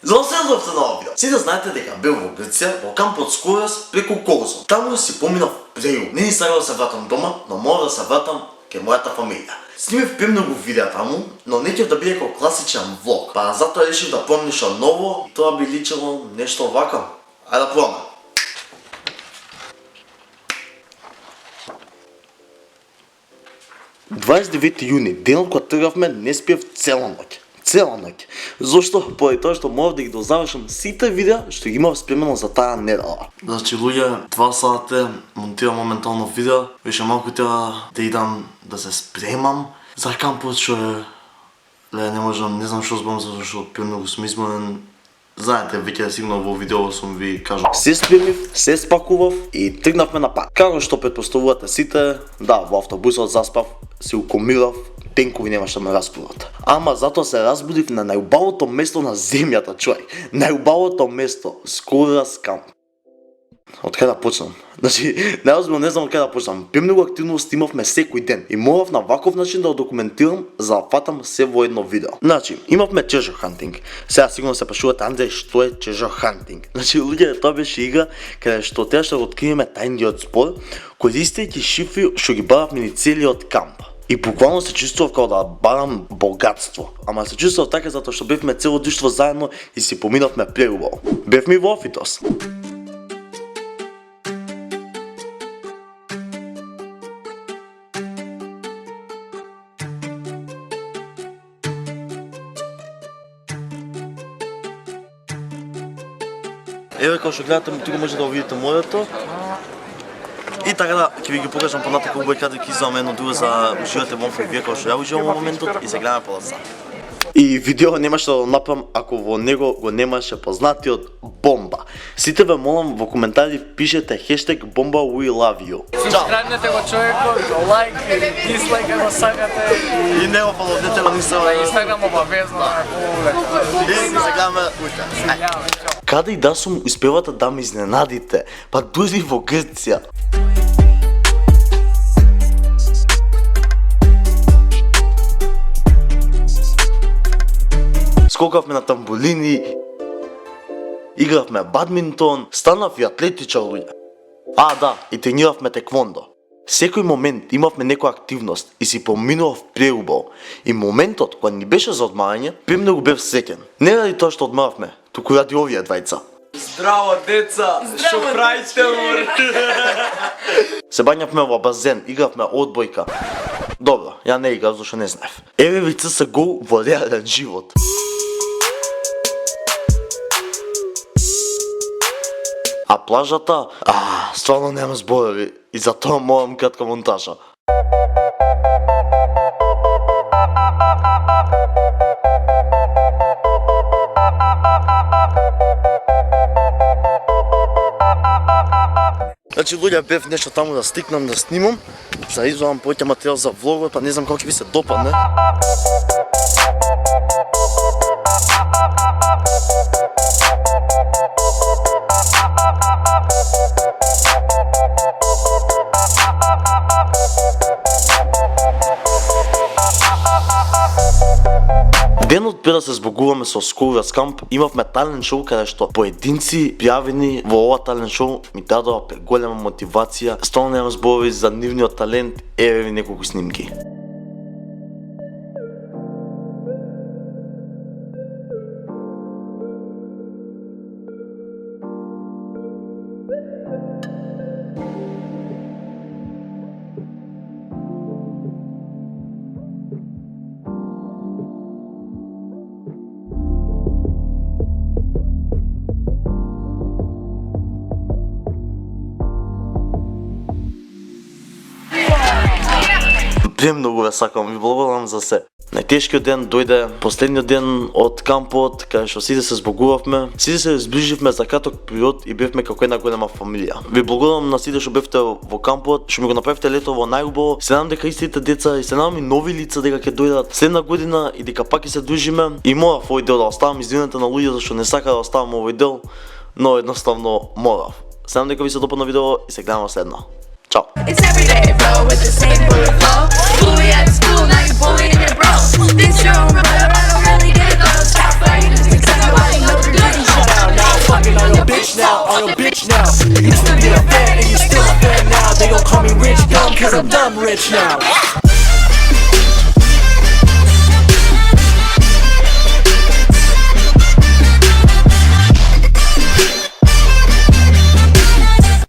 За да следувате на овој видео. Сите знаете дека бил во Грција, во камп од скорост преку Корзун. Таму си поминав преју. Не ни сакам да се вратам дома, но мора да се вратам кај мојата фамилија. Снимив премногу видеа таму, но не ќе да биде како класичен влог. Па затоа решив да пробам нешто ново и тоа би личело нешто вака. Ајде да пробаме. ...29 јуни, денот кога тргавме, не спиев цела ноќ. Цела ноќ. Зошто? Поради тоа што морав да ги дозавршам сите видеа што ги имав спремено за таа недела. Значи луѓе, 2 сата монтирам моментално видео, више малку треба да идам да се спремам за кампот што е... не можам, не знам што зборам затоа што премногу сум изморен. Знаете, веќе сигурно во видео сум ви кажал. Се спремив, се спакував и тргнавме на пат. Како што претпоставувате сите, да, во автобусот заспав, се укомирав, тенкови немаше да ме разбудат. Ама затоа се разбудив на најубавото место на земјата, човек. Најубавото место, Скорас камп. Од кај да почнам? Значи, најозбилно не знам од кај да почнам. Премногу активност имавме секој ден и морав на ваков начин да документирам за да фатам се во едно видео. Значи, имавме treasure hunting. Сега сигурно се прашувате, Андреј, што е treasure hunting? Значи, луѓе, тоа беше игра каде што требаше да откриеме тајниот збор, користејќи шифри што ги баравме ни целиот камп. И буквално се чувствував како да барам богатство. Ама се чувствував така затоа што бевме цело друштво заедно и си поминавме преубаво. Бевме во Офитос. Еве како што гледате, тука може да видите морето. И така да, ќе ви ги покажам понатака убави каде ќе излезаме едно друго за уживате во вие како што ја уживам во моментот и се гледаме подоцна. И видео немаше да направам ако во него го немаше познатиот Бомба. Сите ве молам во коментари пишете хештег Bomba we love you. Субскрайбнете го човекот, лайк и дислайк ако сакате. И не го фоловнете на Инстаграм обавезно на фоловнете. И се гледаме утре. Каде и да сум успевате да ме изненадите, па дури во Грција. Скокавме на тамбулини, игравме бадминтон, станав и атлетичар луѓе. Да, и трениравме теквондо. Секој момент имавме некоја активност и си поминував преубаво. И моментот кога ни беше за одмарање, премногу бев среќен. Не ради тоа што одмаравме, туку ради овие двајца. Здраво, деца! Шо правите, мор? Се бањавме во базен, игравме одбојка. Добро, ја не играв зашто не знаев. Еве ви се гол во реален живот. А плажата, стварно немам зборови и затоа морам кратка монтажа. Значи луѓе, бев нешто таму да стикнам да снимам, за извадам повеќе материјал за влогот, па не знам како ќе ви се допадне. Денот пред да се збогуваме со Скорас камп, имавме талент шоу каде што поединци пријавени во ова талент шоу ми дадоа преголема мотивација. Стално немам зборови за нивниот талент, еве ви неколку снимки. Премногу ве сакам, ви благодарам за се. Најтешкиот ден дојде, последниот ден од кампот, каде што сите се збогувавме, сите се зближивме за краток период и бевме како една голема фамилија. Ви благодарам на сите што бевте во кампот, што ми го направивте летово најубаво. Се надам дека истите деца и се надам и нови лица дека ќе дојдат следна година и дека пак ќе се дружиме. И морав овој дел да оставам, извинете на луѓето што не сака да оставам овој дел, но едноставно морав. Се надам дека ви се допадна видео и се гледаме следно. Ciao. It's everyday flow with the same bullet flow. Bully at school, now you bullying your bro. This your brother, I don't really get it though. Stop fighting, just accept nobody knows you're good. on your bitch now, on your bitch now. You used to be a fan and you still a fan now. They gon' call me rich dumb cause I'm dumb rich now.